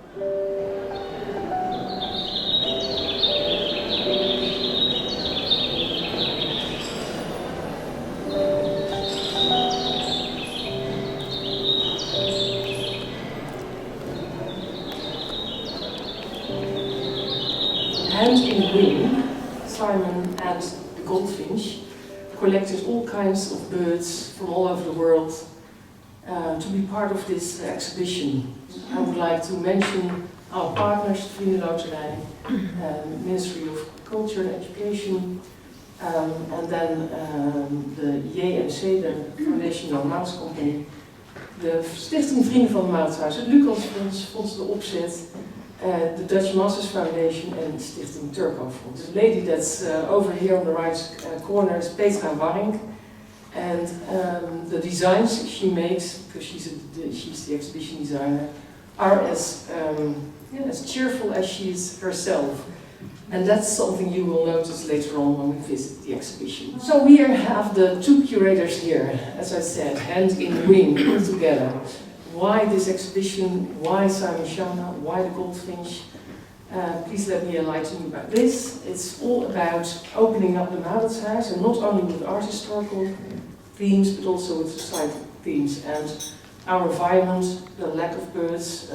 Hand in Wing, Simon and the goldfinch collected all kinds of birds from all over the world to be part of this exhibition. I would like to mention our partners, Vriendenloterij, Ministry of Culture and Education, and then the JMC, the Foundation Young Mouse Company, de Stichting Vrienden van het Mauritshuis, het Lucasfonds, Fonds de Opzet, the Dutch Masters Foundation and Stichting Turco Fonds. The lady that's over here on the right corner is Petra Warink, and the designs she makes, because she's the exhibition designer, are as cheerful as she is herself. And that's something you will notice later on when we visit the exhibition. So we have the two curators here, as I said, hand in wing, put together. Why this exhibition? Why Simon Schama? Why the goldfinch? Please let me enlighten you about this. It's all about opening up the Mauritshuis, and not only with art historical themes, but also with societal themes. And our environment, the lack of birds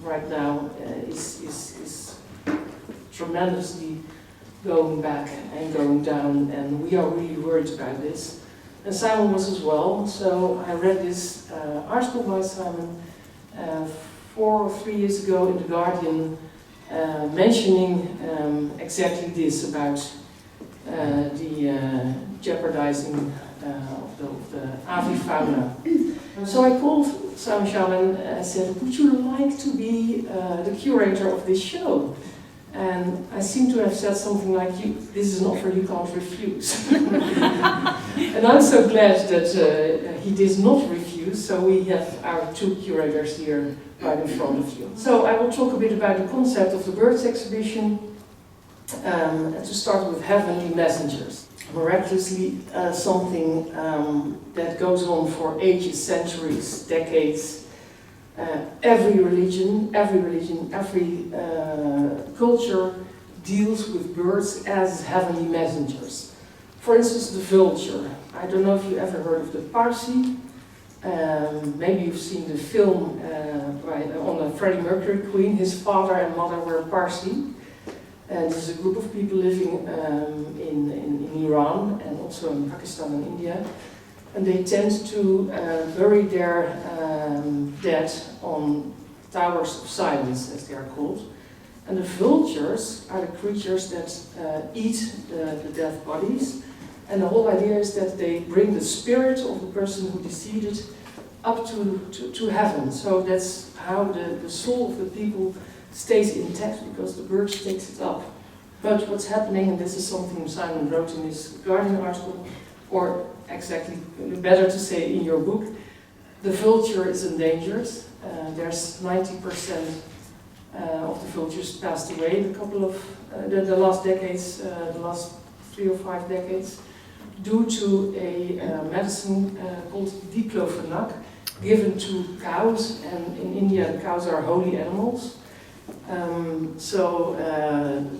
right now is tremendously going back and going down, and we are really worried about this. And Simon was as well, so I read this article by Simon 4 or 3 years ago in The Guardian, mentioning exactly this about the jeopardizing of the avifauna. So I called Simon Schama and said, would you like to be the curator of this show? And I seem to have said something like, this is an offer you can't refuse. And I'm so glad that he did not refuse, so we have our two curators here right in front of you. So I will talk a bit about the concept of the birds exhibition, to start with Heavenly Messengers. Miraculously, something that goes on for ages, centuries, decades. Every religion, every culture deals with birds as heavenly messengers. For instance, the vulture. I don't know if you ever heard of the Parsi. Maybe you've seen the film on the Freddie Mercury Queen. His father and mother were Parsi. And there's a group of people living in Iran and also in Pakistan and India. And they tend to bury their dead on towers of silence, as they are called. And the vultures are the creatures that eat the dead bodies. And the whole idea is that they bring the spirit of the person who deceded up to heaven. So that's how the soul of the people stays intact, because the bird takes it up. But what's happening, and this is something Simon wrote in his Guardian article, or exactly better to say in your book, the vulture is endangered. There's 90% of the vultures passed away in a couple of the last decades, the last 3 or 5 decades, due to a medicine called diclofenac, given to cows. And in India, the cows are holy animals. So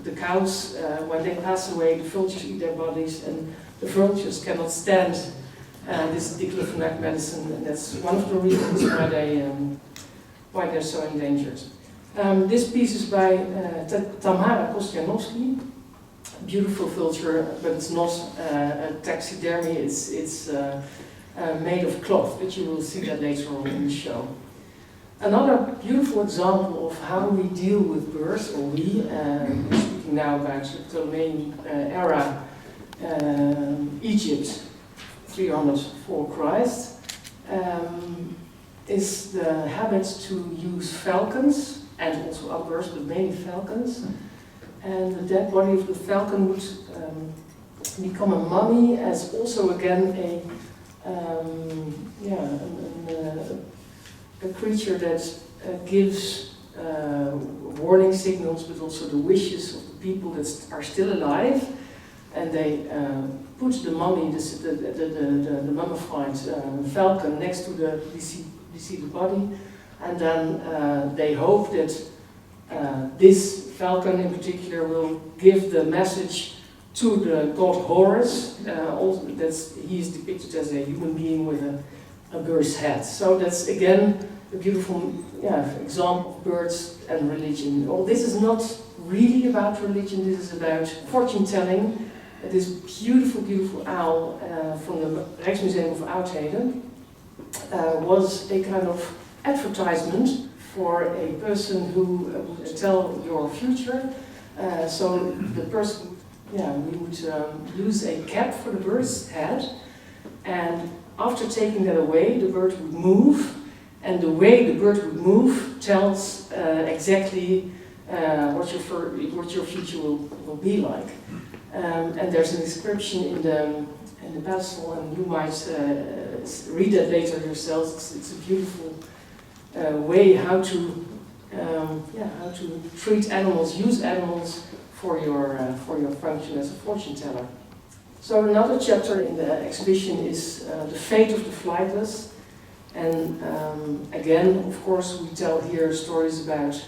the cows, when they pass away, the vultures eat their bodies, and the vultures cannot stand this diclofenac medicine, and that's one of the reasons why they're so endangered. This piece is by Tamara Kostjanovsky, beautiful vulture, but it's not a taxidermy, it's made of cloth, but you will see that later on in the show. Another beautiful example of how we deal with birds, or we're speaking now about the Ptolemaic era, Egypt, 300 for Christ, is the habit to use falcons, and also other birds, but mainly falcons. And the dead body of the falcon would become a mummy, as also again a creature that gives warning signals, but also the wishes of the people that are still alive. And they put the mummy, the mummified falcon, next to the deceased body, and then they hope that this falcon in particular will give the message to the god Horus. Also, he's depicted as a human being with a bird's head. So that's again a beautiful example of birds and religion. Well, this is not really about religion, this is about fortune telling. This beautiful, beautiful owl from the Rijksmuseum of Oudheden was a kind of advertisement for a person who would tell your future. So the person, we would use a cap for the bird's head, and after taking that away, the bird would move, and the way the bird would move tells exactly what your future will be like. And there's an description in the pedestal, and you might read that later yourselves. It's a beautiful way how to treat animals, use animals for your function as a fortune teller. So another chapter in the exhibition is the fate of the flightless, and again, of course, we tell here stories about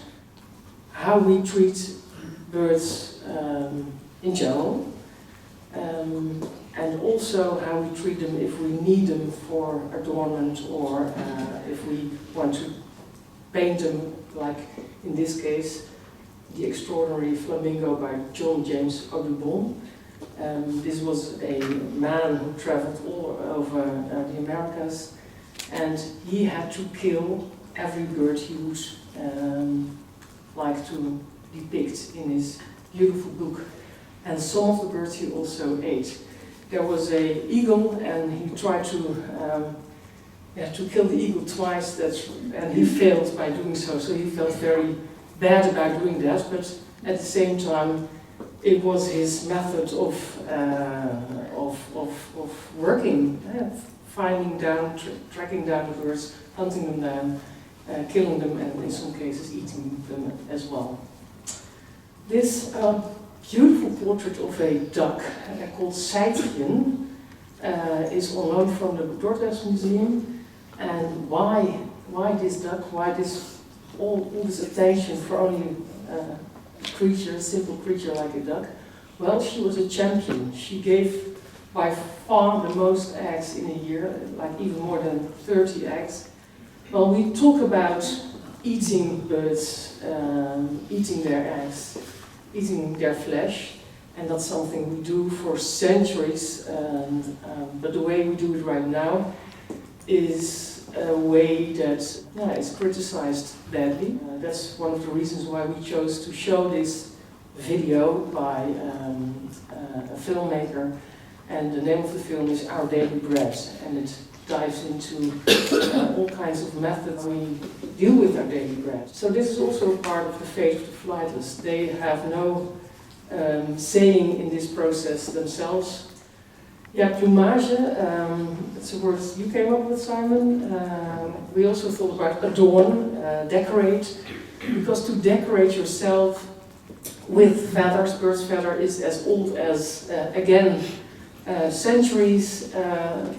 how we treat birds in general, and also how we treat them if we need them for adornment, or if we want to paint them, like in this case, the extraordinary flamingo by John James Audubon. This was a man who traveled all over the Americas, and he had to kill every bird he would like to depict in his beautiful book. And some of the birds he also ate. There was an eagle, and he tried to kill the eagle twice, and he failed by doing so. So he felt very bad about doing that, but at the same time, it was his method of working, finding down, tracking down the birds, hunting them down, killing them, and in some cases eating them as well. This beautiful portrait of a duck called Seitchen is on loan from the Dordrecht Museum. And why this duck? Why all this attention for only a simple creature like a duck? Well, she was a champion. She gave by far the most eggs in a year, like even more than 30 eggs. Well, we talk about eating birds, eating their eggs, eating their flesh, and that's something we do for centuries, but the way we do it right now is a way that is criticized badly. That's one of the reasons why we chose to show this video by a filmmaker, and the name of the film is Our Daily Bread, and it dives into all kinds of methods we deal with our daily bread. So this is also a part of the fate of the flightless. They have no saying in this process themselves. Plumage, it's a word you came up with, Simon. We also thought about adorn, decorate, because to decorate yourself with feathers, bird's feather, is as old as, again, centuries.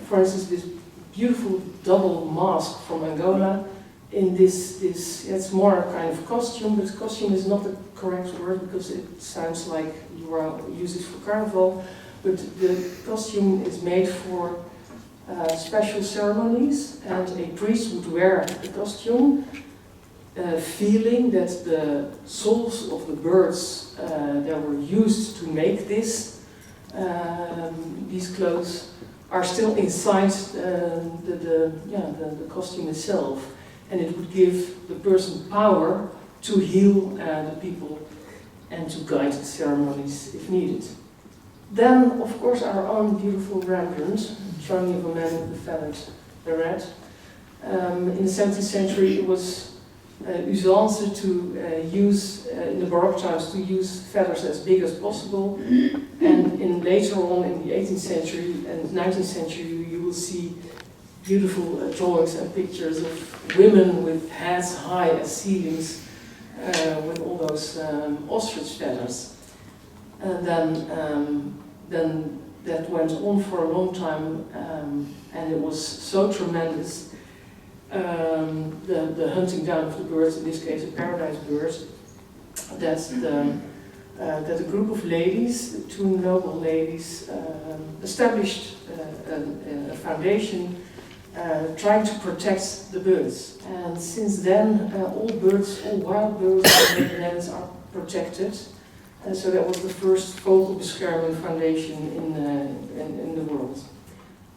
For instance, this beautiful double mask from Angola. In this, it's more a kind of costume, but costume is not the correct word because it sounds like you use it for carnival. But the costume is made for special ceremonies, and a priest would wear the costume, feeling that the souls of the birds that were used to make these clothes are still inside the costume itself, and it would give the person power to heal the people and to guide the ceremonies if needed. Then, of course, our own beautiful Rembrandt, showing of a man with a feathered beret. In the 17th century, it was usance to use, in the Baroque times, to use feathers as big as possible. And later on, in the 18th century and 19th century, you will see beautiful drawings and pictures of women with heads high as ceilings, with all those ostrich feathers. And then that went on for a long time, and it was so tremendous the hunting down of the birds, in this case a paradise bird, that a group of ladies, two noble ladies, established a foundation trying to protect the birds. And since then, all wild birds in the Netherlands are protected. And so that was the first Vogelbescherming foundation in the world.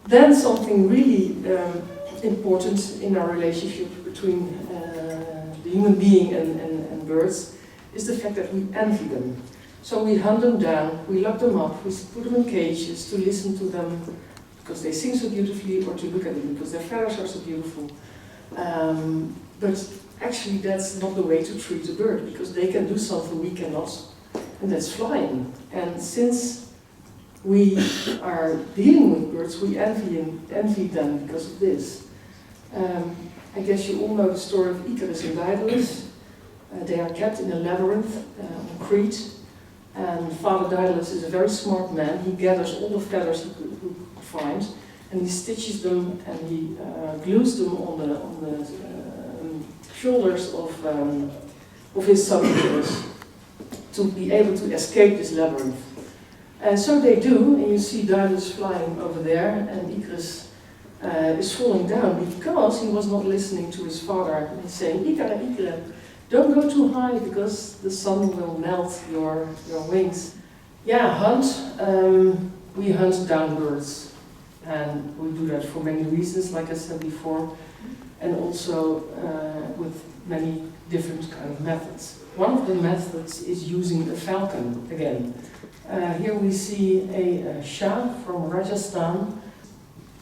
Then something really important in our relationship between the human being and birds is the fact that we envy them. So we hunt them down, we lock them up, we put them in cages to listen to them because they sing so beautifully, or to look at them because their feathers are so beautiful. But actually that's not the way to treat a bird, because they can do something we cannot, and that's flying. And since we are dealing with birds, we envy them because of this. I guess you all know the story of Icarus and Daedalus. They are kept in a labyrinth on Crete, and Father Daedalus is a very smart man. He gathers all the feathers he could find, and he stitches them and he glues them on the shoulders of his son Icarus to be able to escape this labyrinth. And so they do, and you see Daedalus flying over there, and Icarus is falling down because he was not listening to his father. He's saying, Icare, Icare, don't go too high because the sun will melt your wings. Yeah, hunt. We hunt down birds, and we do that for many reasons, like I said before, and also with many different kind of methods. One of the methods is using a falcon again. Here we see a Shah from Rajasthan.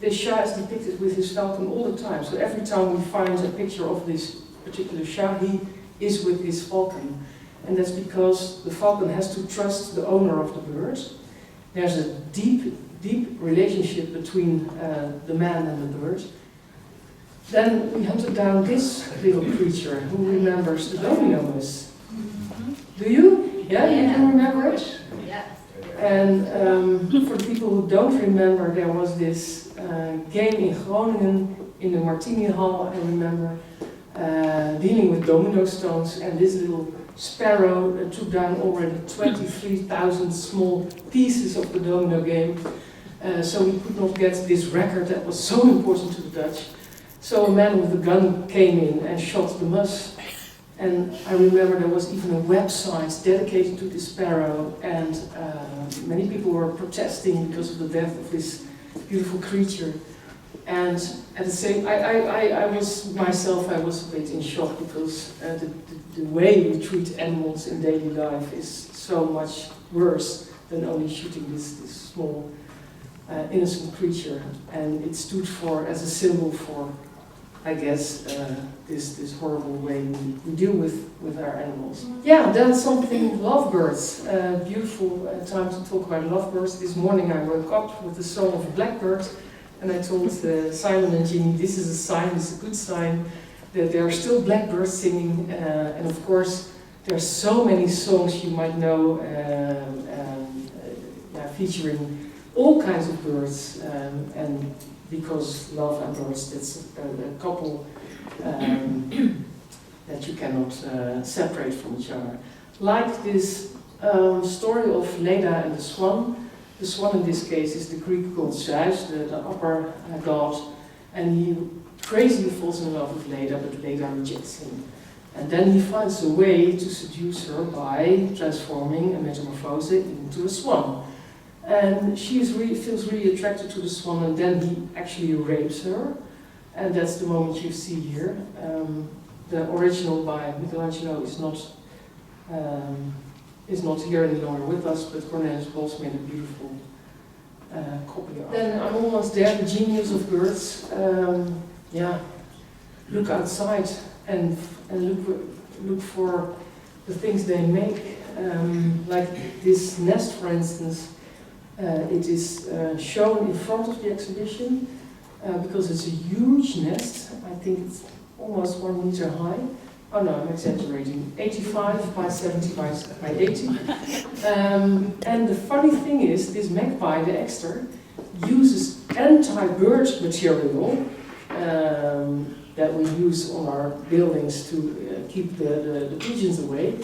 This Shah is depicted with his falcon all the time. So every time we find a picture of this particular Shah, he is with his falcon. And that's because the falcon has to trust the owner of the bird. There's a deep, deep relationship between the man and the bird. Then we hunted down this little creature. Who remembers the domino mus? Do you? Yeah, you can remember it? Yeah. And for the people who don't remember, there was this game in Groningen in the Martini Hall, I remember, dealing with domino stones, and this little sparrow took down already 23,000 small pieces of the domino game. So we could not get this record that was so important to the Dutch. So a man with a gun came in and shot the mus. And I remember there was even a website dedicated to the sparrow, and many people were protesting because of the death of this beautiful creature. And at the same, I was a bit in shock because the way we treat animals in daily life is so much worse than only shooting this small innocent creature. And it stood for, as a symbol for, I guess, this horrible way we deal with our animals. Yeah, then something, lovebirds. Beautiful time to talk about lovebirds. This morning I woke up with the song of a blackbird, and I told Simon and Jeannie, this is a sign, this is a good sign, that there are still blackbirds singing. And of course, there are so many songs you might know featuring all kinds of birds, and because love and birds, that's a couple that you cannot separate from each other. Like this story of Leda and the swan. The swan in this case is the Greek god Zeus, the upper god, and he crazily falls in love with Leda, but Leda rejects him. And then he finds a way to seduce her by transforming a metamorphose into a swan. And she feels really attracted to the swan, and then he actually rapes her. And that's the moment you see here. The original by Michelangelo is not here any longer with us, but Cornelis Bos made a beautiful copy of it. Then I'm almost there, the genius of birds. Look outside and look for the things they make. Like this nest, for instance. It is shown in front of the exhibition because it's a huge nest. I think it's almost 1 meter high. Oh no, I'm exaggerating. 85 by 70 by 80. And the funny thing is, this magpie, the Ekster, uses anti-bird material that we use on our buildings to keep the pigeons away.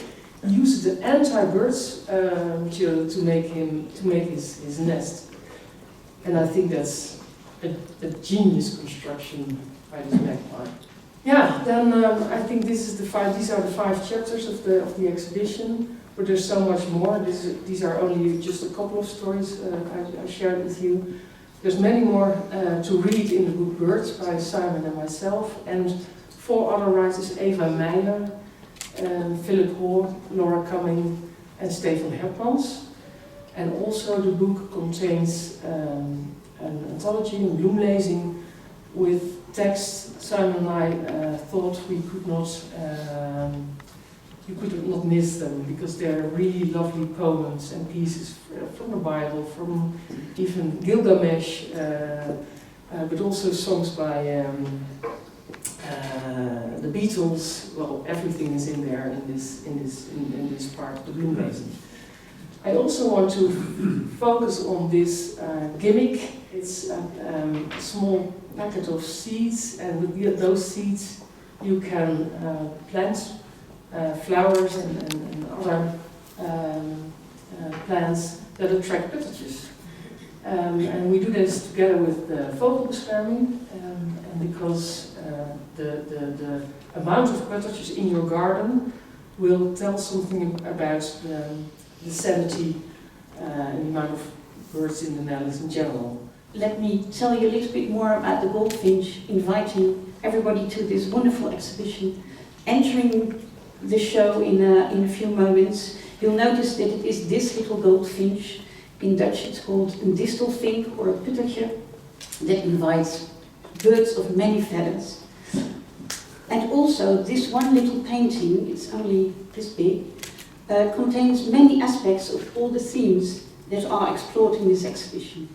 He uses the anti-birds material to make his nest, and I think that's a genius construction by this magpie. Yeah, then I think these are the 5 chapters of the exhibition, but there's so much more. These are only just a couple of stories I shared with you. There's many more to read in the book Birds by Simon and myself, and 4 other writers, Eva Meijer, Philip Hoare, Laura Cumming, and Stefan Hermans. And also the book contains an anthology, een bloemlezing, with texts Simon and I thought you could not miss them, because they're really lovely poems and pieces from the Bible, from even Gilgamesh, but also songs by the Beatles. Well, everything is in there in this part of the bloemlezing. I also want to focus on this gimmick. It's a small packet of seeds, and with those seeds you can plant flowers and other plants that attract butterflies. And we do this together with the Vogelbescherming, and because the amount of butterflies in your garden will tell something about the sanity and the amount of birds in the Netherlands in general. Let me tell you a little bit more about the goldfinch, inviting everybody to this wonderful exhibition. Entering the show in a few moments, you'll notice that it is this little goldfinch. In Dutch it's called een distelvink, or a puttertje, that invites birds of many feathers. And also this one little painting, it's only this big, contains many aspects of all the themes that are explored in this exhibition.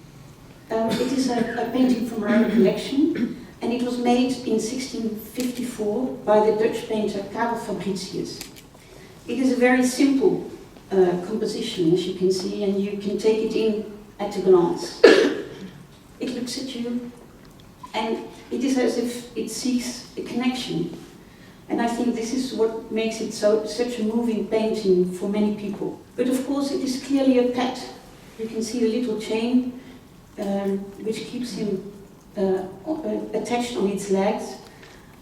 It is a painting from our own collection, and it was made in 1654 by the Dutch painter Karel Fabritius. It is a very simple composition, as you can see, and you can take it in at a glance. It looks at you, and it is as if it seeks a connection. And I think this is what makes it such a moving painting for many people. But of course it is clearly a pet. You can see the little chain which keeps him attached on its legs,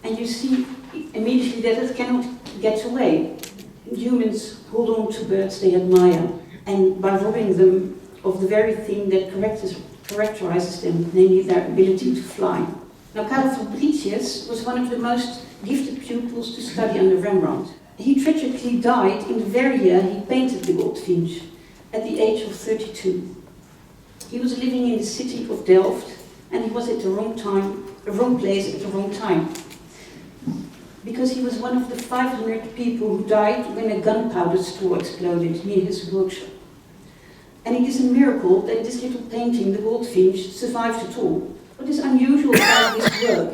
and you see immediately that it cannot get away. Humans hold on to birds they admire, and by robbing them of the very thing that characterizes them, namely their ability to fly. Now, Karel Fabritius was one of the most gifted pupils to study under Rembrandt. He tragically died in the very year he painted the goldfinch, at the age of 32. He was living in the city of Delft, and he was at the wrong place at the wrong time. Because he was one of the 500 people who died when a gunpowder store exploded near his workshop. And it is a miracle that this little painting, the goldfinch, survived at all. What is unusual about this work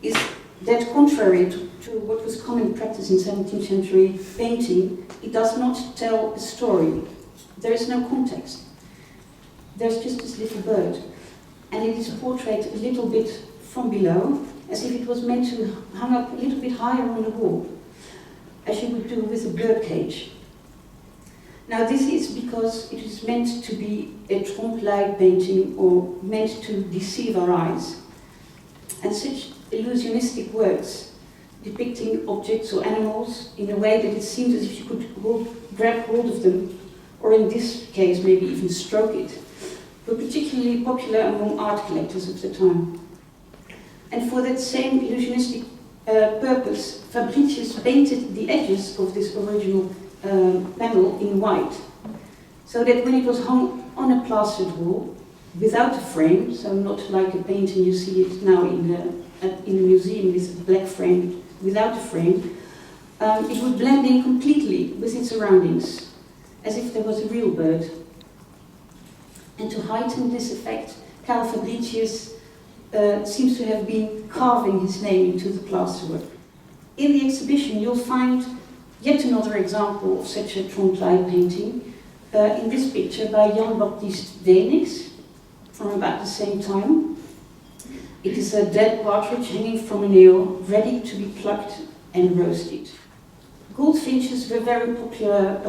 is that, contrary to what was common practice in 17th century painting, it does not tell a story. There is no context. There's just this little bird, and it is portrayed a little bit from below, as if it was meant to hang up a little bit higher on the wall, as you would do with a bird cage. Now this is because it is meant to be a trompe-l'œil painting, or meant to deceive our eyes. And such illusionistic works, depicting objects or animals in a way that it seems as if you could grab hold of them, or in this case maybe even stroke it, were particularly popular among art collectors of the time. And for that same illusionistic purpose, Fabritius painted the edges of this original panel in white, so that when it was hung on a plastered wall, without a frame, so not like a painting you see it now in the museum with a black frame, without a frame, it would blend in completely with its surroundings, as if there was a real bird. And to heighten this effect, Karel Fabritius seems to have been carving his name into the plasterwork. In the exhibition you'll find yet another example of such a trompe-l'œil painting, in this picture by Jan Baptist Weenix, from about the same time. It is a dead partridge hanging from a nail, ready to be plucked and roasted. Goldfinches were very popular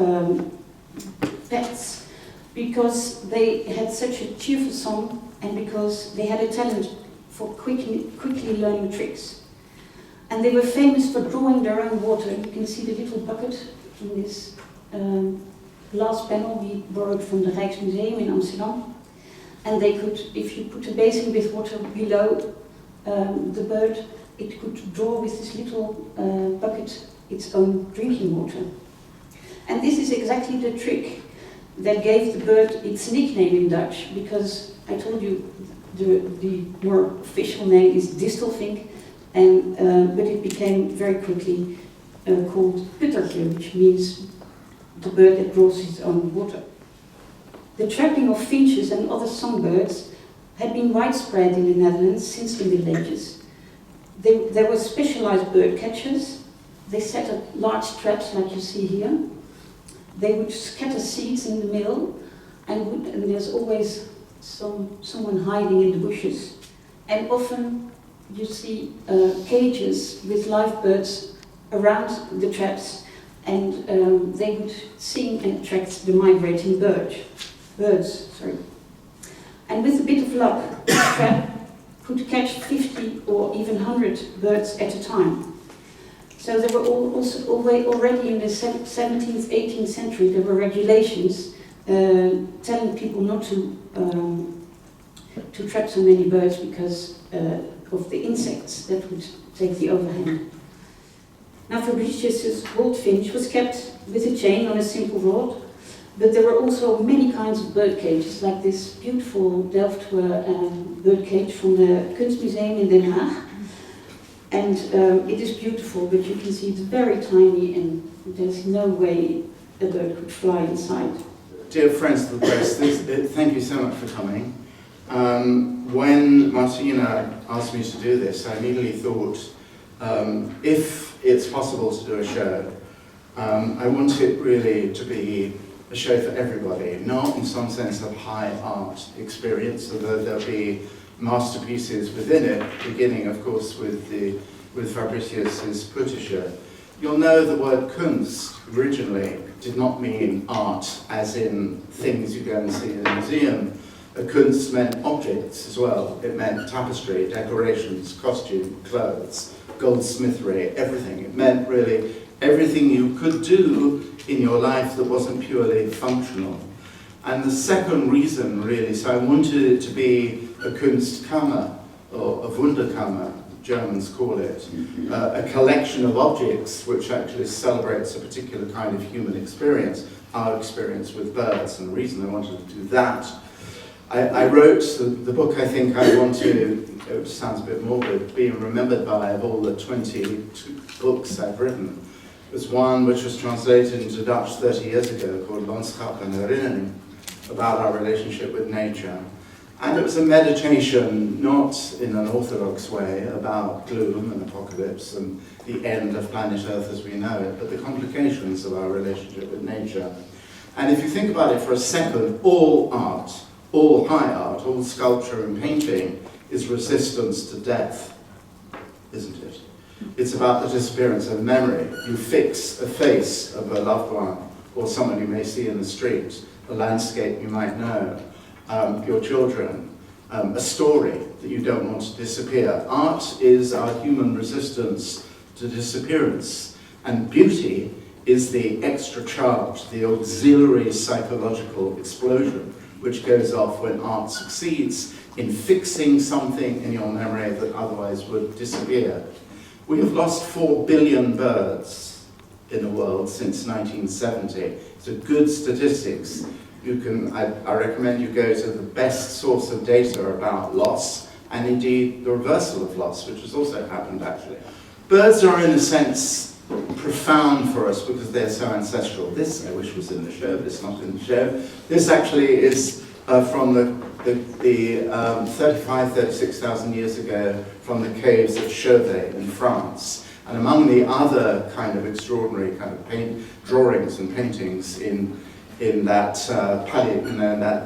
pets because they had such a cheerful song and because they had a talent for quickly learning tricks. And they were famous for drawing their own water. You can see the little bucket in this glass panel we borrowed from the Rijksmuseum in Amsterdam. And they could, if you put a basin with water below the bird, it could draw with this little bucket its own drinking water. And this is exactly the trick that gave the bird its nickname in Dutch, because I told you the more official name is distelvink, and but it became very quickly called puttertje, which means the bird that draws its own water. The trapping of finches and other songbirds had been widespread in the Netherlands since the Middle Ages. There were specialized bird catchers. They set up large traps like you see here. They would scatter seeds in the middle, and there's always someone hiding in the bushes. And often you see cages with live birds around the traps, and they would sing and attract the migrating birds. And with a bit of luck, the trap could catch 50 or even 100 birds at a time. So there were already in the 17th, 18th century, there were regulations telling people not to trap so many birds because of the insects that would take the overhand. Now Fabricius's goldfinch was kept with a chain on a simple rod, but there were also many kinds of bird cages, like this beautiful Delftware bird cage from the Kunstmuseum in Den Haag. And it is beautiful, but you can see it's very tiny and there's no way a bird could fly inside. Dear friends of the press, thank you so much for coming. When Martina asked me to do this, I immediately thought, if it's possible to do a show, I want it really to be a show for everybody, not in some sense of high art experience, although there'll be masterpieces within it, beginning of course with Fabricius's Puttersche. You'll know the word Kunst originally did not mean art as in things you go and see in a museum. Kunst meant objects as well. It meant tapestry, decorations, costume, clothes, goldsmithery, everything. It meant really everything you could do in your life that wasn't purely functional. And the second reason really, so I wanted it to be a Kunstkammer, or a Wunderkammer, Germans call it, a collection of objects which actually celebrates a particular kind of human experience, our experience with birds. And the reason I wanted to do that, I wrote the book I think I want to, it sounds a bit morbid, being remembered by of all the 20 books I've written. There's one which was translated into Dutch 30 years ago called Landschap en Herinnering, about our relationship with nature. And it was a meditation, not in an orthodox way, about gloom and apocalypse and the end of planet Earth as we know it, but the complications of our relationship with nature. And if you think about it for a second, all art, all high art, all sculpture and painting is resistance to death, isn't it? It's about the disappearance of memory. You fix a face of a loved one or someone you may see in the street, a landscape you might know, your children, a story that you don't want to disappear. Art is our human resistance to disappearance, and beauty is the extra charge, the auxiliary psychological explosion which goes off when art succeeds in fixing something in your memory that otherwise would disappear. We have lost 4 billion birds in the world since 1970. It's a good statistics. You can, I recommend you go to the best source of data about loss, and indeed the reversal of loss, which has also happened actually. Birds are in a sense profound for us because they're so ancestral. This I wish was in the show, but it's not in the show. This actually is from the 36,000 years ago from the caves at Chauvet in France. And among the other kind of extraordinary kind of drawings and paintings in that palette,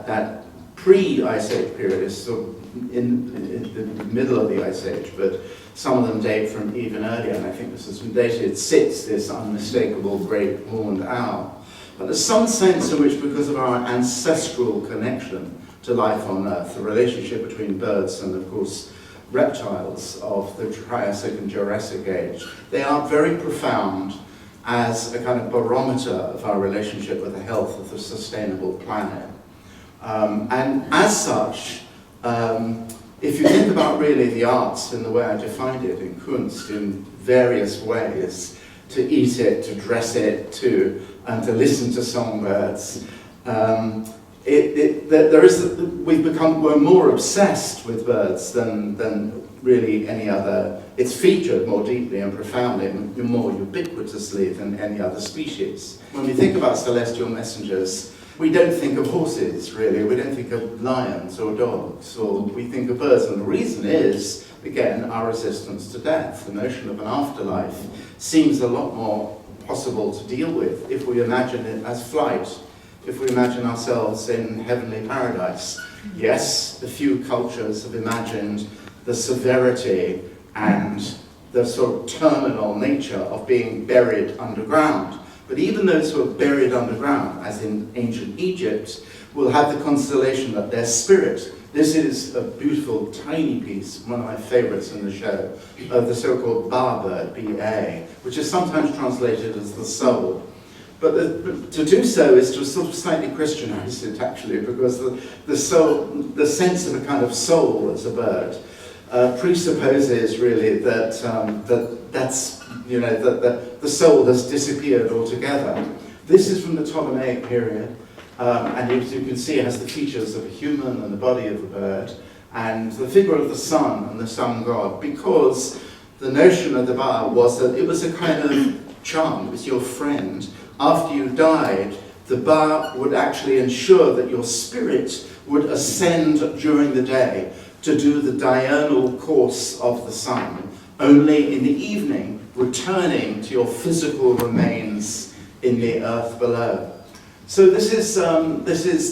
that pre-Ice Age period is sort of in the middle of the Ice Age, but some of them date from even earlier, and I think this has been dated since this unmistakable great horned owl. But there's some sense in which, because of our ancestral connection to life on Earth, the relationship between birds and, of course, reptiles of the Triassic and Jurassic Age, they are very profound as a kind of barometer of our relationship with the health of the sustainable planet. And as such, if you think about really the arts in the way I defined it, in Kunst, in various ways, to eat it, to dress it, to listen to songbirds, we're more obsessed with birds than really any other. It's featured more deeply and profoundly, more ubiquitously than any other species. When we think about celestial messengers, we don't think of horses, really. We don't think of lions or dogs, or we think of birds. And the reason is, again, our resistance to death. The notion of an afterlife seems a lot more possible to deal with if we imagine it as flight, if we imagine ourselves in heavenly paradise. Yes, a few cultures have imagined the severity and the sort of terminal nature of being buried underground. But even those who are buried underground, as in ancient Egypt, will have the consolation that their spirit, this is a beautiful tiny piece, one of my favorites in the show, of the so-called Ba bird, B-A, which is sometimes translated as the soul. But to do so is to sort of slightly Christianize it, actually, because the soul, the sense of a kind of soul as a bird, presupposes really that that's, you know, that the soul has disappeared altogether. This is from the Ptolemaic period, and as you can see, it has the features of a human and the body of a bird, and the figure of the sun and the sun god, because the notion of the Ba was that it was a kind of charm, it was your friend. After you died, the Ba would actually ensure that your spirit would ascend during the day to do the diurnal course of the sun, only in the evening returning to your physical remains in the earth below. So this is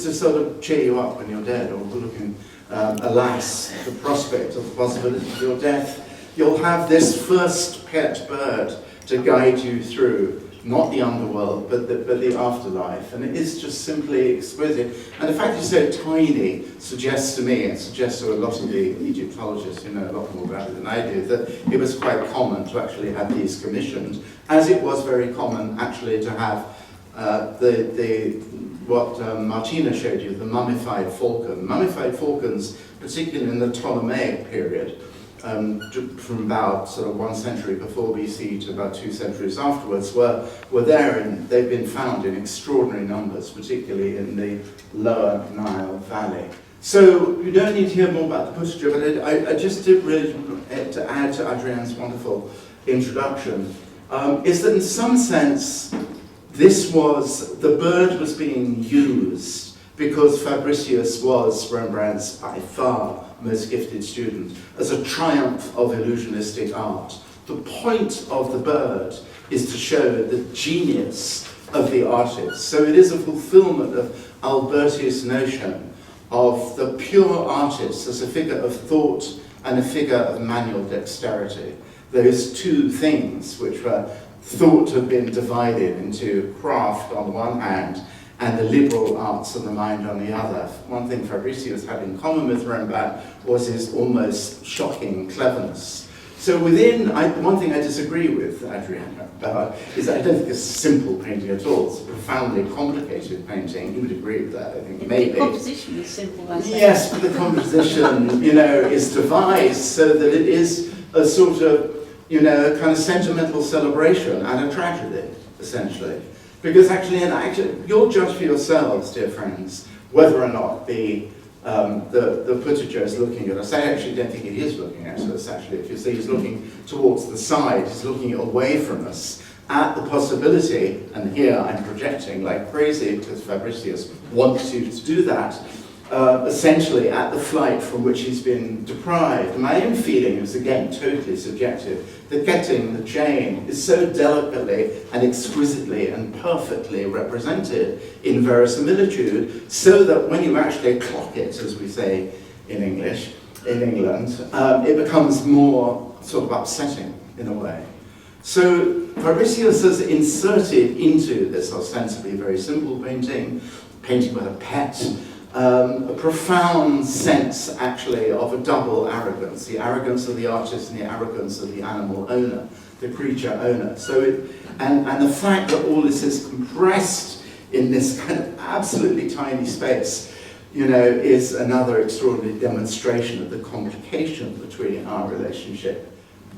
to sort of cheer you up when you're dead, or looking, alas, the prospect of the possibility of your death. You'll have this first pet bird to guide you through, not the underworld, but the afterlife. And it is just simply exquisite. And the fact it's so tiny suggests to me, and suggests to a lot of the Egyptologists who know a lot more about it than I do, that it was quite common to actually have these commissioned, as it was very common actually to have what Martina showed you, the mummified falcon. Mummified falcons, particularly in the Ptolemaic period, from about sort of 1 century before BC to about 2 centuries afterwards, were there, and they've been found in extraordinary numbers, particularly in the lower Nile Valley. So you don't need to hear more about the Puttager, but I just did really, to add to Adrienne's wonderful introduction, is that in some sense, the bird was being used because Fabricius was Rembrandt's by far most gifted student, as a triumph of illusionistic art. The point of the bird is to show the genius of the artist. So it is a fulfillment of Alberti's notion of the pure artist as a figure of thought and a figure of manual dexterity. Those two things which were thought to have been divided into craft on the one hand and the liberal arts of the mind on the other. One thing Fabricius had in common with Rembrandt was his almost shocking cleverness. So one thing I disagree with Adrienne about is I don't think it's a simple painting at all. It's a profoundly complicated painting. You would agree with that, I think, maybe. The composition is simple, I think. Yes, but the composition, is devised so that it is a sort of, a kind of sentimental celebration and a tragedy, essentially. Because actually, you'll judge for yourselves, dear friends, whether or not the Puttager is looking at us. I actually don't think he is looking at us, actually. If you see he's looking towards the side, he's looking away from us, at the possibility, and here I'm projecting like crazy because Fabricius wants you to do that, essentially at the flight from which he's been deprived. And my own feeling is, again, totally subjective. The ketting, the chain, is so delicately and exquisitely and perfectly represented in verisimilitude, so that when you actually clock it, as we say in English, in England, it becomes more sort of upsetting in a way. So Fabricius has inserted into this ostensibly very simple painting with a pet, a profound sense actually of a double arrogance, the arrogance of the artist and the arrogance of the animal owner, the creature owner. So and the fact that all this is compressed in this kind of absolutely tiny space, you know, is another extraordinary demonstration of the complication between our relationship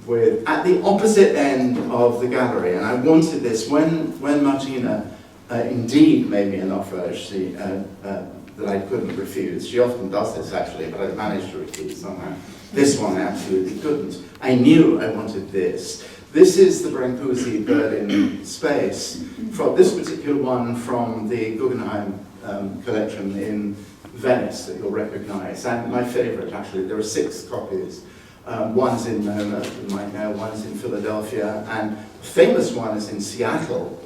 with, at the opposite end of the gallery. And I wanted this when Martina indeed made me an offer that I couldn't refuse. She often does this actually, but I managed to refuse somehow. This one I absolutely couldn't. I knew I wanted this. This is the Brancusi bird in space. From this particular one from the Guggenheim collection in Venice that you'll recognize. And my favorite actually, there are 6 copies. One's in MoMA, you might know, one's in Philadelphia, and the famous one is in Seattle,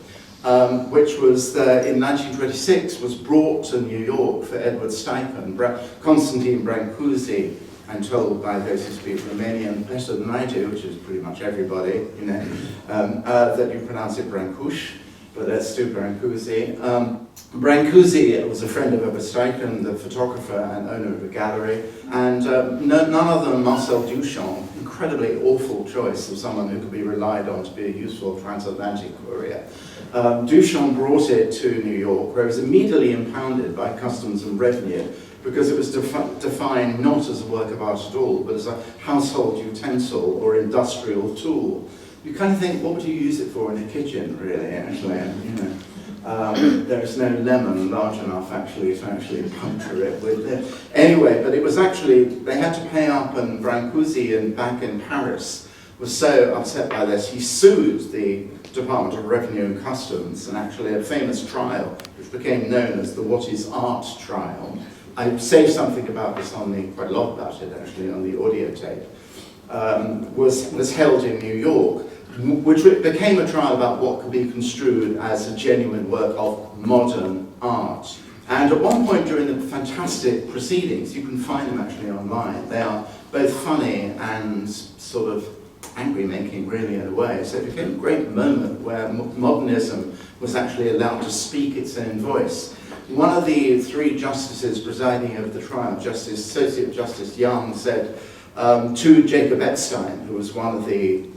which was, in 1926, was brought to New York for Edward Steichen. Constantine Brancusi, I'm told by those who speak Romanian better than I do, which is pretty much everybody, you know, that you pronounce it Brancusi, but let's do Brancusi. Brancusi was a friend of Edward Steichen, the photographer and owner of a gallery, and none other than Marcel Duchamp, incredibly awful choice of someone who could be relied on to be a useful transatlantic courier. Duchamp brought it to New York, where it was immediately impounded by Customs and Revenue, because it was defined not as a work of art at all, but as a household utensil or industrial tool. You kind of think, what would you use it for in a kitchen, really, actually? And, you know, there's no lemon large enough, actually, to actually puncture it with it. Anyway, but it was actually, they had to pay up, and Brancusi, back in Paris, was so upset by this, he sued the Department of Revenue and Customs, and actually a famous trial, which became known as the What is Art trial. I say something about this quite a lot about it, actually, on the audio tape. Was held in New York, which became a trial about what could be construed as a genuine work of modern art. And at one point during the fantastic proceedings, you can find them actually online, they are both funny and sort of angry-making, really, in a way. So it became a great moment where modernism was actually allowed to speak its own voice. One of the 3 justices presiding over the trial, Associate Justice Young, said to Jacob Epstein, who was one of the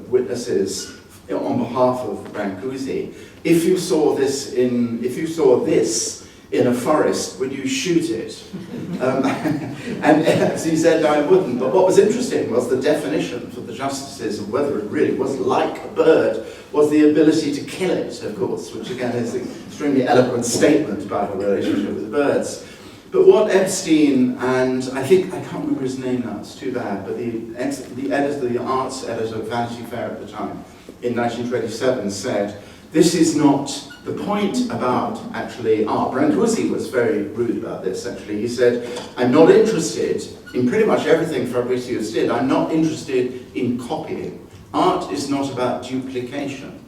witnesses on behalf of Brancusi, if you saw this in a forest, would you shoot it? And as he said, I wouldn't. But what was interesting was the definition for the justices of whether it really was like a bird was the ability to kill it, of course, which again is an extremely eloquent statement about a relationship with birds. But what Epstein and, I can't remember his name now, it's too bad, but the editor, the arts editor of Vanity Fair at the time, in 1927 said, this is not the point about actually art. Brancusi was very rude about this, actually. He said, I'm not interested in pretty much everything Fabricius did. I'm not interested in copying. Art is not about duplication.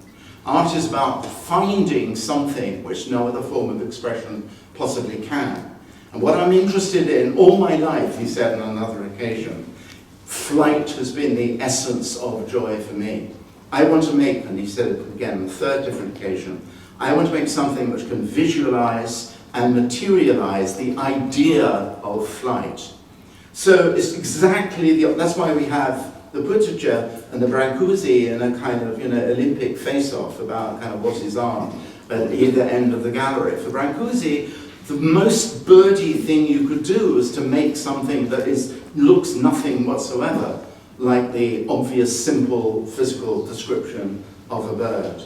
Art is about finding something which no other form of expression possibly can. And what I'm interested in all my life, he said on another occasion, flight has been the essence of joy for me. I want to make, and he said it again on the 3rd different occasion, I want to make something which can visualize and materialize the idea of flight. So it's exactly that's why we have the Buttigieg and the Brancusi in a kind of, Olympic face-off about kind of what is art at either end of the gallery. For Brancusi, the most birdy thing you could do is to make something that looks nothing whatsoever like the obvious, simple, physical description of a bird.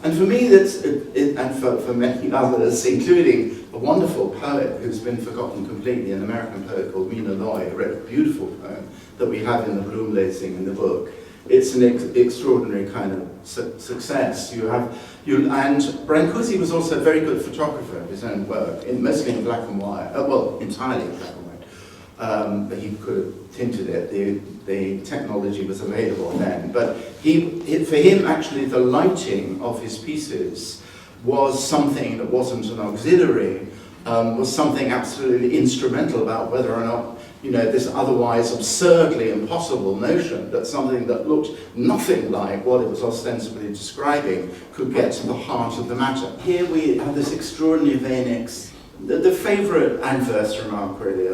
And for me, and for many others, including a wonderful poet who's been forgotten completely, an American poet called Mina Loy, who wrote a beautiful poem that we have in the Bloomlacing in the book. it's an extraordinary kind of success. And Brancusi was also a very good photographer of his own work, mostly in black and white, well, entirely in black and white. But he could have tinted it. The technology was available then. But for him, actually, the lighting of his pieces was something that wasn't an auxiliary, was something absolutely instrumental about whether or not, this otherwise absurdly impossible notion that something that looked nothing like what it was ostensibly describing could get to the heart of the matter. Here we have this extraordinary Veenix, the favourite adverse remark really.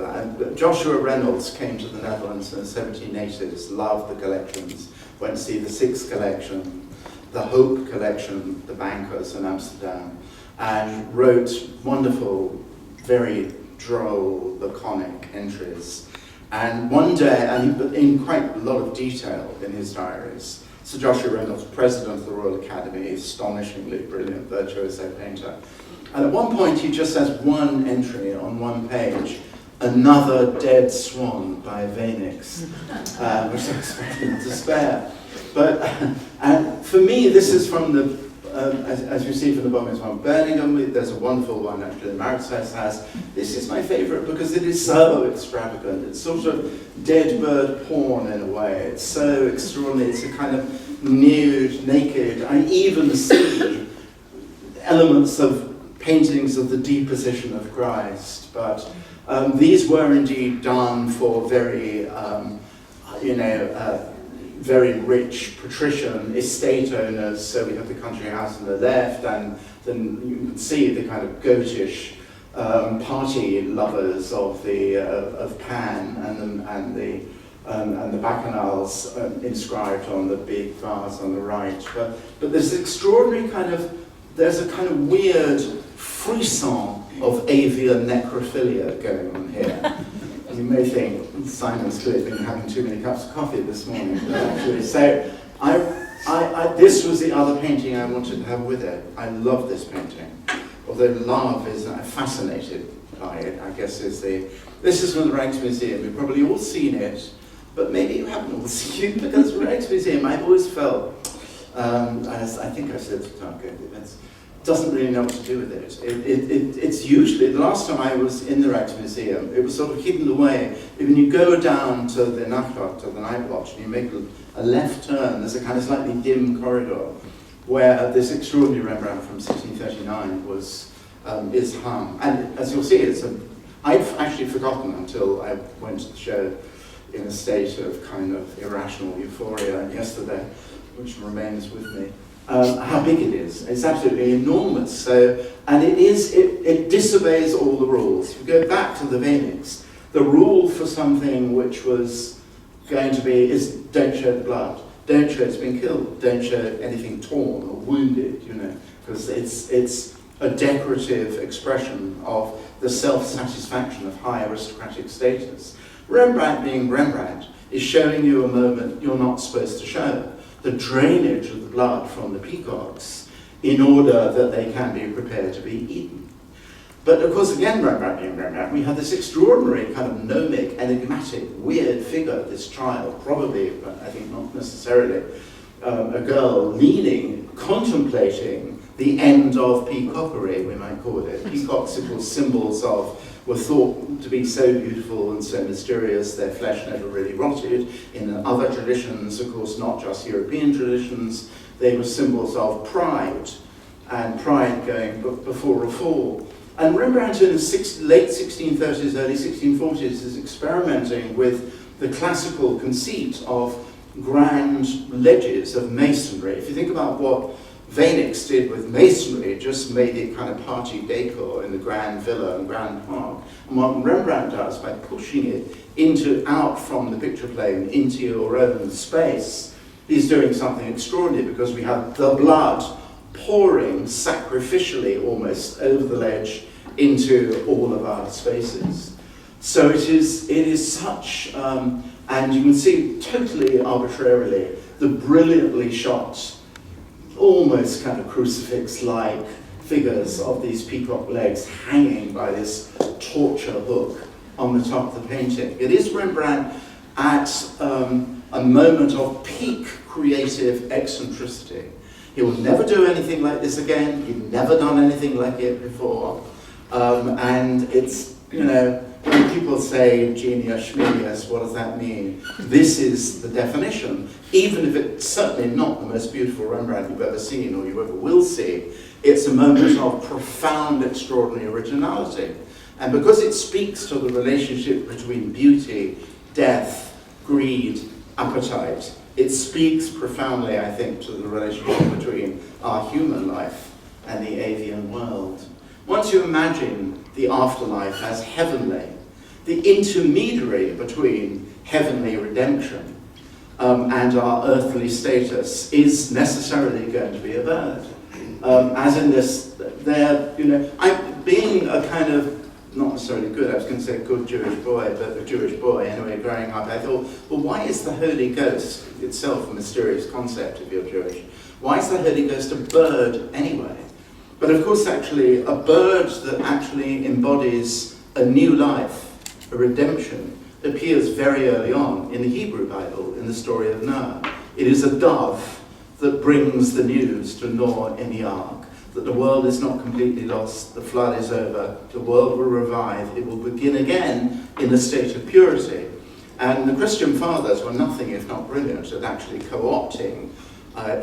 Joshua Reynolds came to the Netherlands in the 1780s, loved the collections, went to see the Sixth collection, the Hope collection, the Bankers in Amsterdam, and wrote wonderful, very droll, laconic entries. And one day, and in quite a lot of detail in his diaries, Sir Joshua Reynolds, president of the Royal Academy, astonishingly brilliant virtuoso painter. And at one point he just has one entry on one page, Another Dead Swan by Veenix, which I expect him to spare. But, and for me, this is from the as you see from the Bombings one, Birmingham, there's a wonderful one actually that Mauritshuis has. This is my favourite because it is so extravagant. It's sort of dead bird porn in a way. It's so extraordinary. It's a kind of nude, naked. I even see elements of paintings of the deposition of Christ. But these were indeed done for very, very rich patrician estate owners. So we have the country house on the left, and then you can see the kind of goatish party lovers of Pan and the bacchanals inscribed on the big vase on the right. But there's extraordinary there's a kind of weird frisson of avian necrophilia going on here. You may think Simon's clearly been having too many cups of coffee this morning, but actually, so this was the other painting I wanted to have with it. I love this painting, although love is fascinated by it. I guess this is from the Rijksmuseum. You've probably all seen it, but maybe you haven't all seen it because the Rijksmuseum, I've always felt, as I think I said to Tarko, doesn't really know what to do with it. It's usually, the last time I was in the Rijksmuseum, it was sort of hidden away. When you go down to the Nachtwacht, to the night watch, and you make a left turn, there's a kind of slightly dim corridor where this extraordinary Rembrandt from 1639 is hung. And as you'll see, I'd actually forgotten until I went to the show in a state of kind of irrational euphoria yesterday, which remains with me. How big it is. It's absolutely enormous. So, and it disobeys all the rules. If you go back to the Veenix, the rule for something which was going to be is don't show the blood, don't show it's been killed, don't show anything torn or wounded, because it's a decorative expression of the self-satisfaction of high aristocratic status. Rembrandt, being Rembrandt, is showing you a moment you're not supposed to show. The drainage of the blood from the peacocks in order that they can be prepared to be eaten. But of course, again, Rembrandt, we have this extraordinary kind of gnomic, enigmatic, weird figure, this child, probably, but I think not necessarily, a girl leaning, contemplating the end of peacockery, we might call it. Peacocks, of course, symbols of, were thought to be so beautiful and so mysterious, their flesh never really rotted. In other traditions, of course, not just European traditions, they were symbols of pride, and pride going before a fall. And Rembrandt in the late 1630s, early 1640s is experimenting with the classical conceit of grand ledges of masonry. If you think about what Veenix did with masonry, just made it kind of party decor in the Grand Villa and Grand Park. And what Rembrandt does by pushing it out from the picture plane into your own space, he's doing something extraordinary because we have the blood pouring sacrificially almost over the ledge into all of our spaces. So it is such, and you can see totally arbitrarily the brilliantly shot, almost kind of crucifix-like figures of these peacock legs hanging by this torture hook on the top of the painting. It is Rembrandt at a a moment of peak creative eccentricity. He will never do anything like this again. He'd never done anything like it before. And it's, you know, when people say genius, schmenius, what does that mean? This is the definition. Even if it's certainly not the most beautiful Rembrandt you've ever seen or you ever will see, it's a moment of profound, extraordinary originality. And because it speaks to the relationship between beauty, death, greed, appetite, it speaks profoundly, I think, to the relationship between our human life and the avian world. Once you imagine the afterlife as heavenly, the intermediary between heavenly redemption and our earthly status is necessarily going to be a bird. As in this, there, you know, being a kind of, not necessarily good, I was going to say a good Jewish boy, but a Jewish boy anyway, growing up, I thought, well, why is the Holy Ghost itself a mysterious concept if you're Jewish? Why is the Holy Ghost a bird anyway? But of course, actually, a bird that actually embodies a new life, a redemption, appears very early on in the Hebrew Bible, in the story of Noah. It is a dove that brings the news to Noah in the ark, that the world is not completely lost, the flood is over, the world will revive, it will begin again in a state of purity. And the Christian fathers were nothing if not brilliant at actually co-opting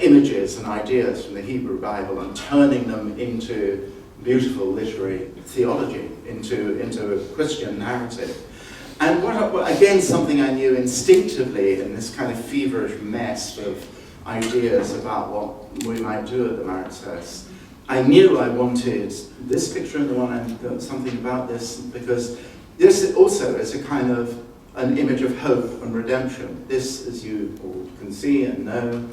images and ideas from the Hebrew Bible and turning them into beautiful literary theology, into a Christian narrative. And again, something I knew instinctively in this kind of feverish mess of ideas about what we might do at the Maritz House, I knew I wanted this picture and the one and something about this, because this also is a kind of an image of hope and redemption. This, as you all can see and know,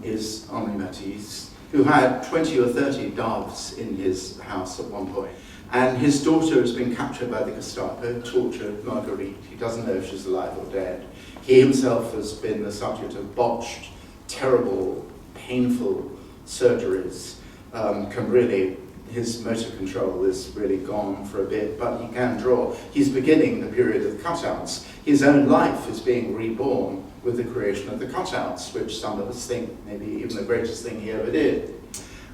is Henri Matisse, who had 20 or 30 doves in his house at one point. And his daughter has been captured by the Gestapo, tortured, Marguerite. He doesn't know if she's alive or dead. He himself has been the subject of botched, terrible, painful surgeries. His motor control is really gone for a bit, but he can draw. He's beginning the period of cutouts. His own life is being reborn with the creation of the cutouts, which some of us think maybe even the greatest thing he ever did.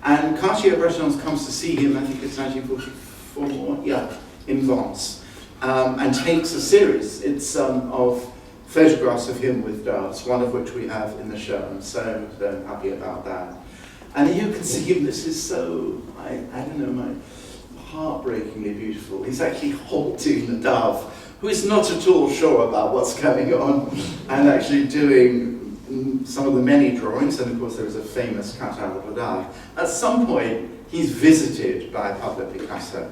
And Cartier-Bresson comes to see him, I think it's 1944, in Vence, and takes a series. It's of photographs of him with doves, one of which we have in the show. I'm so happy about that. And you can see him, this is so, I don't know, heartbreakingly beautiful. He's actually holding the dove, who is not at all sure about what's going on, and actually doing some of the many drawings, and of course there is a famous cutout of a dove. At some point, he's visited by Pablo Picasso.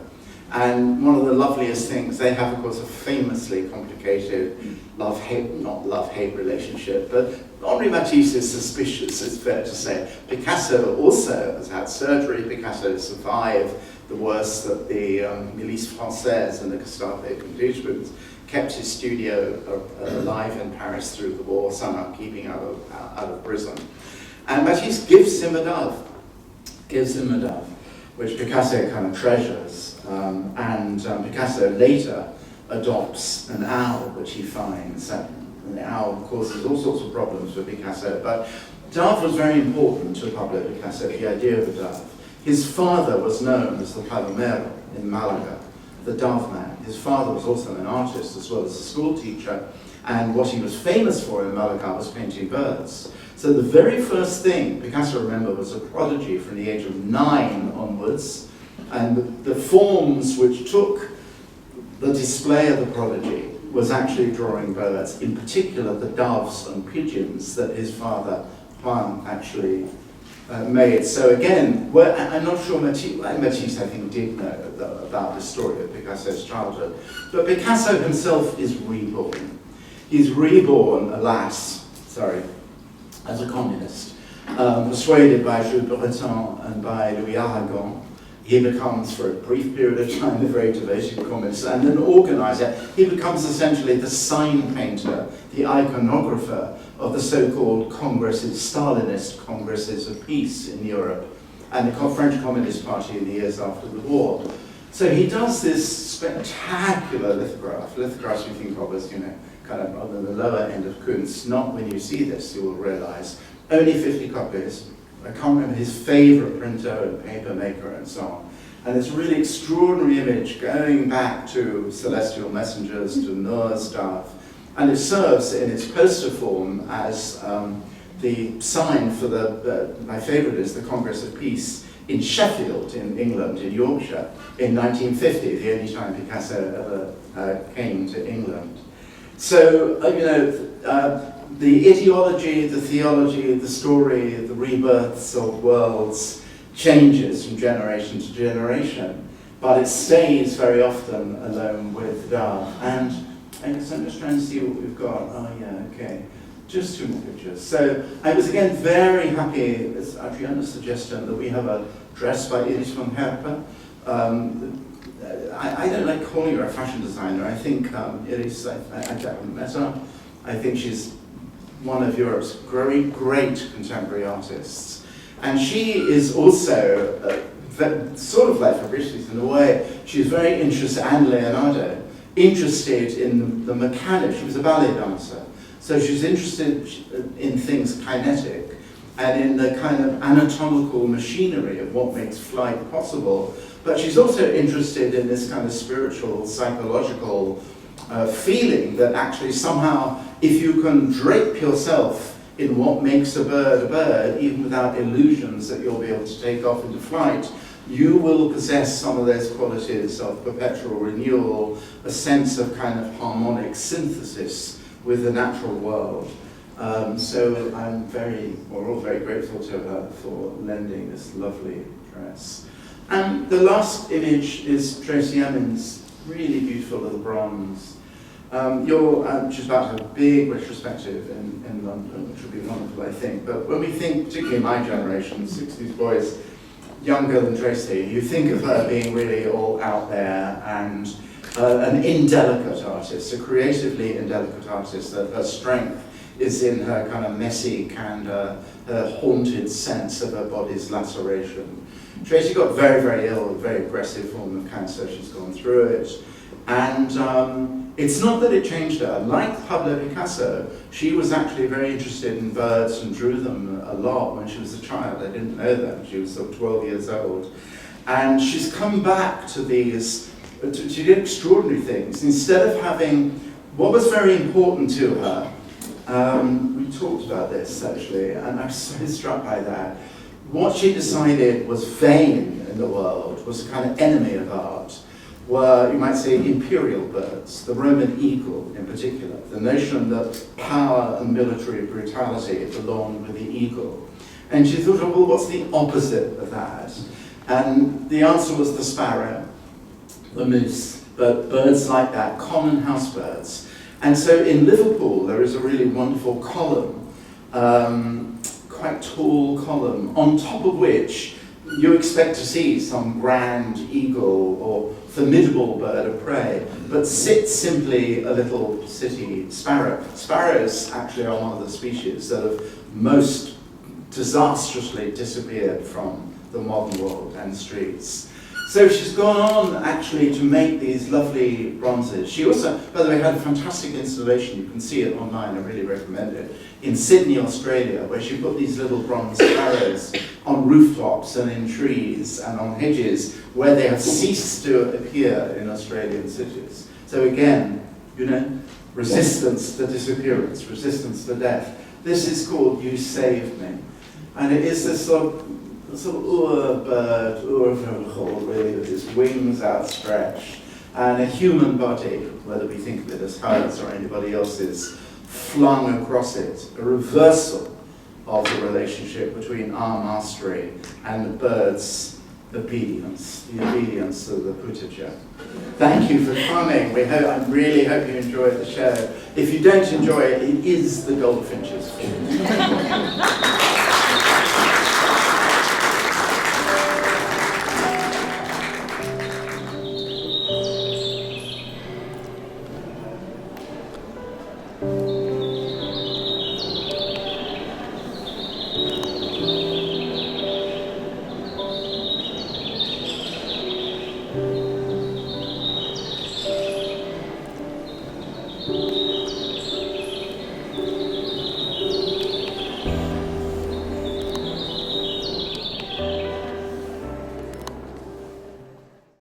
And one of the loveliest things, they have, of course, a famously complicated not love-hate relationship, but Henri Matisse is suspicious, it's fair to say. Picasso also has had surgery. Picasso survived the worst that the Milice Française and the Gestapo can kept his studio alive in Paris through the war, somehow keeping out of prison. And Matisse gives him a dove, which Picasso kind of treasures. Picasso later adopts an owl, which he finds. And the owl causes all sorts of problems for Picasso, but dove was very important to Pablo Picasso, the idea of a dove. His father was known as the Palomero in Malaga, the dove man. His father was also an artist as well as a school teacher, and what he was famous for in Malaga was painting birds. So the very first thing Picasso, remember, was a prodigy from the age of 9 onwards, and the forms which took the display of the prodigy was actually drawing birds, in particular the doves and pigeons that his father, Juan, actually made. So again, I'm not sure Matisse, I think, did know about the story of Picasso's childhood, but Picasso himself is reborn. He's reborn, alas, as a communist, persuaded by Jules Breton and by Louis Aragon. He becomes, for a brief period of time, a very devoted communist and an organizer. He becomes essentially the sign painter, the iconographer of the so-called congresses, Stalinist congresses of peace in Europe, and the French Communist Party in the years after the war. So he does this spectacular lithographs we think of as, kind of on the lower end of Kunst. Not when you see this, you will realize only 50 copies. I can't remember his favorite printer and paper maker and so on. And this really extraordinary image going back to Celestial Messengers, to Noah's stuff. And it serves in its poster form as the sign for my favorite is the Congress of Peace in Sheffield, in England, in Yorkshire, in 1950, the only time Picasso ever came to England. So, the ideology, the theology, the story, the rebirths of worlds changes from generation to generation, but it stays very often alone with Dove. And I guess I'm just trying to see what we've got. Oh yeah, okay. Just 2 more pictures. So I was again very happy, it's actually under suggestion, that we have a dress by Iris van Herpen. I don't like calling her a fashion designer. I think Iris, I haven't met her. I think she's one of Europe's great contemporary artists. And she is also sort of like Fabricius in a way. She's very interested, and Leonardo, interested in the mechanics. She was a ballet dancer. So she's interested in things kinetic and in the kind of anatomical machinery of what makes flight possible. But she's also interested in this kind of spiritual, psychological feeling that actually somehow, if you can drape yourself in what makes a bird, even without illusions that you'll be able to take off into flight, you will possess some of those qualities of perpetual renewal, a sense of kind of harmonic synthesis with the natural world. So we're all very grateful to her for lending this lovely dress. And the last image is Tracy Emin's really beautiful little bronze. She's about to have a big retrospective in London, which will be wonderful, I think. But when we think, particularly my generation, 60s boys, younger than Tracy, you think of her being really all out there and an indelicate artist, a creatively indelicate artist, that her strength is in her kind of messy candor, her haunted sense of her body's laceration. Tracy got very, very ill, a very aggressive form of cancer. She's gone through it. And it's not that it changed her. Like Pablo Picasso, she was actually very interested in birds and drew them a lot when she was a child. I didn't know that. She was sort of 12 years old. And she's come back to these. She did extraordinary things. Instead of having, what was very important to her, we talked about this actually, and I was so struck by that. What she decided was vain in the world, was a kind of enemy of art, were, you might say, imperial birds, the Roman eagle in particular, the notion that power and military brutality belonged with the eagle. And she thought, well, what's the opposite of that? And the answer was the sparrow, the moose, but birds like that, common house birds. And so in Liverpool, there is a really wonderful column, quite tall column, on top of which you expect to see some grand eagle or formidable bird of prey, but sits simply a little city sparrow. Sparrows actually are one of the species that have most disastrously disappeared from the modern world and streets. So she's gone on actually to make these lovely bronzes. She also, by the way, had a fantastic installation, you can see it online, I really recommend it, in Sydney, Australia, where she put these little bronze sparrows on rooftops and in trees and on hedges where they have ceased to appear in Australian cities. So again, you know, resistance to disappearance, resistance to death. This is called You Saved Me. And it is this sort of bird, really, with its wings outstretched, and a human body, whether we think of it as hers or anybody else's, flung across it, a reversal of the relationship between our mastery and the bird's obedience, the obedience of the Putaja. Thank you for coming. I really hope you enjoyed the show. If you don't enjoy it, it is the Goldfinch's fault.